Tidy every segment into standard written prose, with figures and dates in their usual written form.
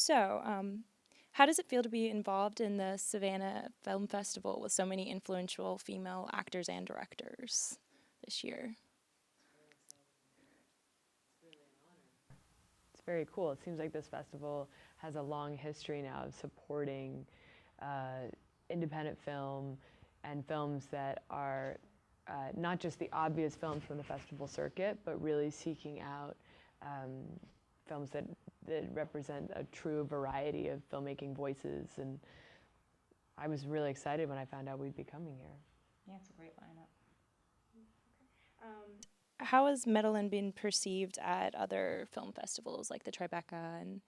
So, how does it feel to be involved in the Savannah Film Festival with so many influential female actors and directors this year? It's very cool. It seems like this festival has a long history now of supporting independent film and films that are not just the obvious films from the festival circuit, but really seeking out films that represent a true variety of filmmaking voices. And I was really excited when I found out we'd be coming here. Yeah, it's a great lineup. How has Meadowland been perceived at other film festivals like the Tribeca and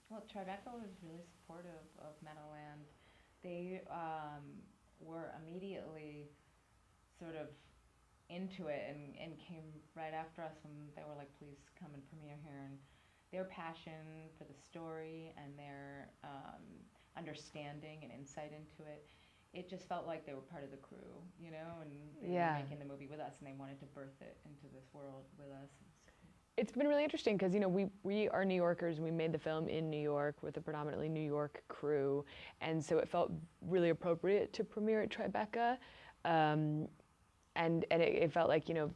Well, Tribeca was really supportive of Meadowland. They were immediately sort of into it and came right after us when they were like, please come and premiere here. And their passion for the story and their understanding and insight into it, it just felt like they were part of the crew, you know, and they were making the movie with us, and they wanted to birth it into this world with us. It's been really interesting because, you know, we are New Yorkers, and we made the film in New York with a predominantly New York crew, and so it felt really appropriate to premiere at Tribeca, and it felt like, you know,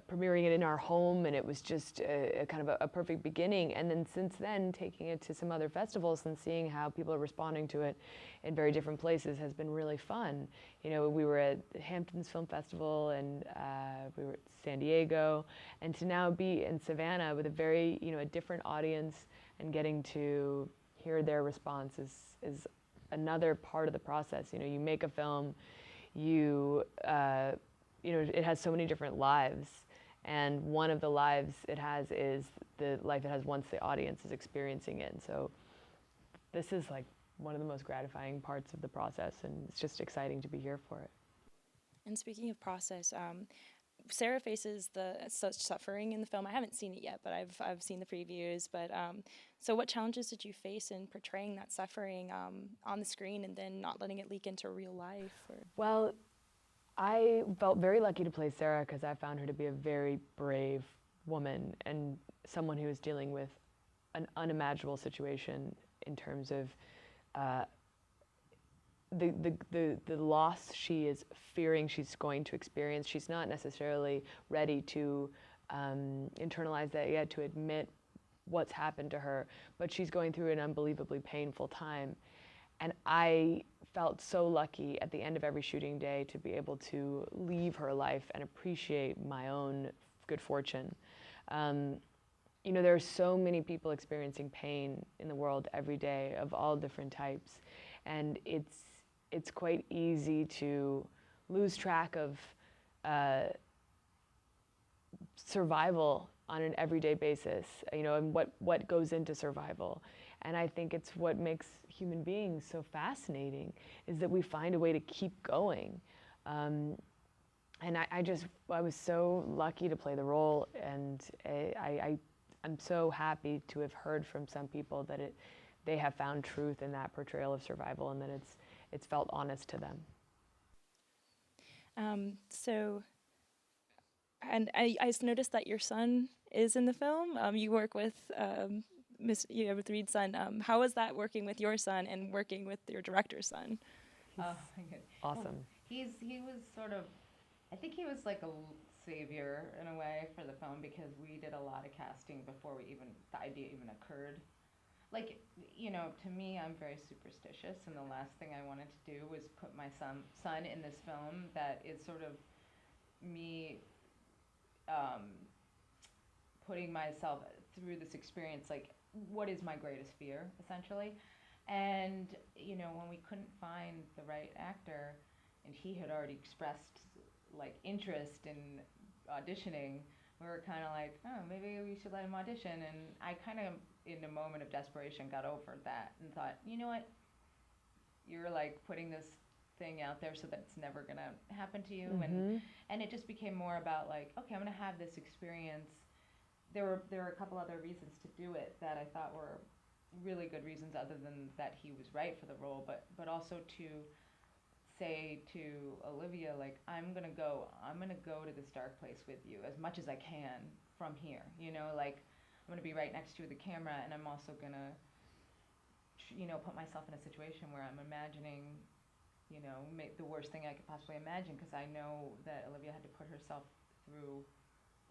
premiering it in our home, and it was just a kind of a perfect beginning. And then since then, taking it to some other festivals and seeing how people are responding to it in very different places has been really fun. You know, we were at Hamptons Film Festival, and we were at San Diego, and to now be in Savannah with a very, you know, a different audience and getting to hear their response is another part of the process. You know, you make a film, you know, it has so many different lives, and one of the lives it has is the life it has once the audience is experiencing it. And so this is like one of the most gratifying parts of the process, and it's just exciting to be here for it. And speaking of process, Sarah faces such suffering in the film. I haven't seen it yet, but I've seen the previews. But so, what challenges did you face in portraying that suffering on the screen and then not letting it leak into real life? Well, I felt very lucky to play Sarah because I found her to be a very brave woman and someone who is dealing with an unimaginable situation in terms of the loss she is fearing she's going to experience. She's not necessarily ready to internalize that yet, to admit what's happened to her, but she's going through an unbelievably painful time. And I felt so lucky at the end of every shooting day to be able to leave her life and appreciate my own good fortune. You know, there are so many people experiencing pain in the world every day of all different types, and it's quite easy to lose track of survival on an everyday basis, you know, and what goes into survival. And I think it's what makes human beings so fascinating, is that we find a way to keep going. And I was so lucky to play the role, and I'm so happy to have heard from some people that they have found truth in that portrayal of survival, and that it's felt honest to them. And I noticed that your son is in the film. You work with with Reed's son. How was that working with your son and working with your director's son? Oh my goodness. Awesome. Well, he was sort of, I think he was like a savior in a way for the film, because we did a lot of casting before the idea even occurred. Like, you know, to me, I'm very superstitious, and the last thing I wanted to do was put my son in this film that is sort of me putting myself through this experience, like, what is my greatest fear, essentially. And, you know, when we couldn't find the right actor, and he had already expressed, like, interest in auditioning, we were kind of like, oh, maybe we should let him audition. And I kind of, in a moment of desperation, got over that and thought, you know what, you're, like, putting this thing out there so that it's never going to happen to you. Mm-hmm. And it just became more about, like, okay, I'm going to have this experience. There were a couple other reasons to do it that I thought were really good reasons, other than that he was right for the role, but also to say to Olivia, like, I'm gonna go to this dark place with you as much as I can from here, you know, like, I'm gonna be right next to the camera, and I'm also gonna, put myself in a situation where I'm imagining, the worst thing I could possibly imagine, because I know that Olivia had to put herself through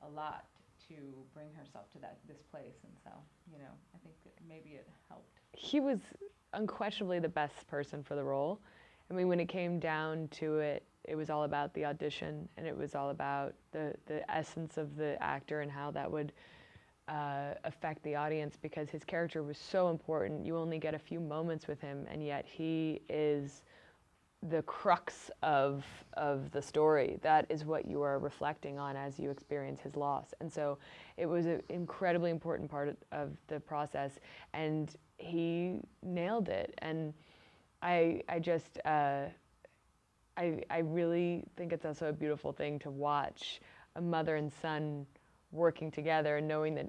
a lot to bring herself to this place, and so, I think that maybe it helped. He was unquestionably the best person for the role. I mean, when it came down to it, it was all about the audition, and it was all about the essence of the actor and how that would affect the audience, because his character was so important. You only get a few moments with him, and yet he is the crux of the story. That is what you are reflecting on as you experience his loss. And so it was an incredibly important part of the process, and he nailed it. And I really think it's also a beautiful thing to watch a mother and son working together, and knowing that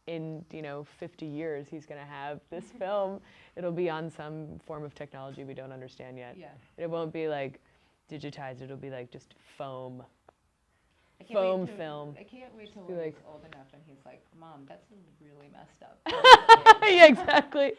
in 50 years he's going to have this film. It'll be on some form of technology we don't understand yet. Yeah. It won't be like digitized. It'll be like just foam film. film. I can't wait till Be he's like- old enough and he's like, Mom, that's really messed up. Yeah, exactly.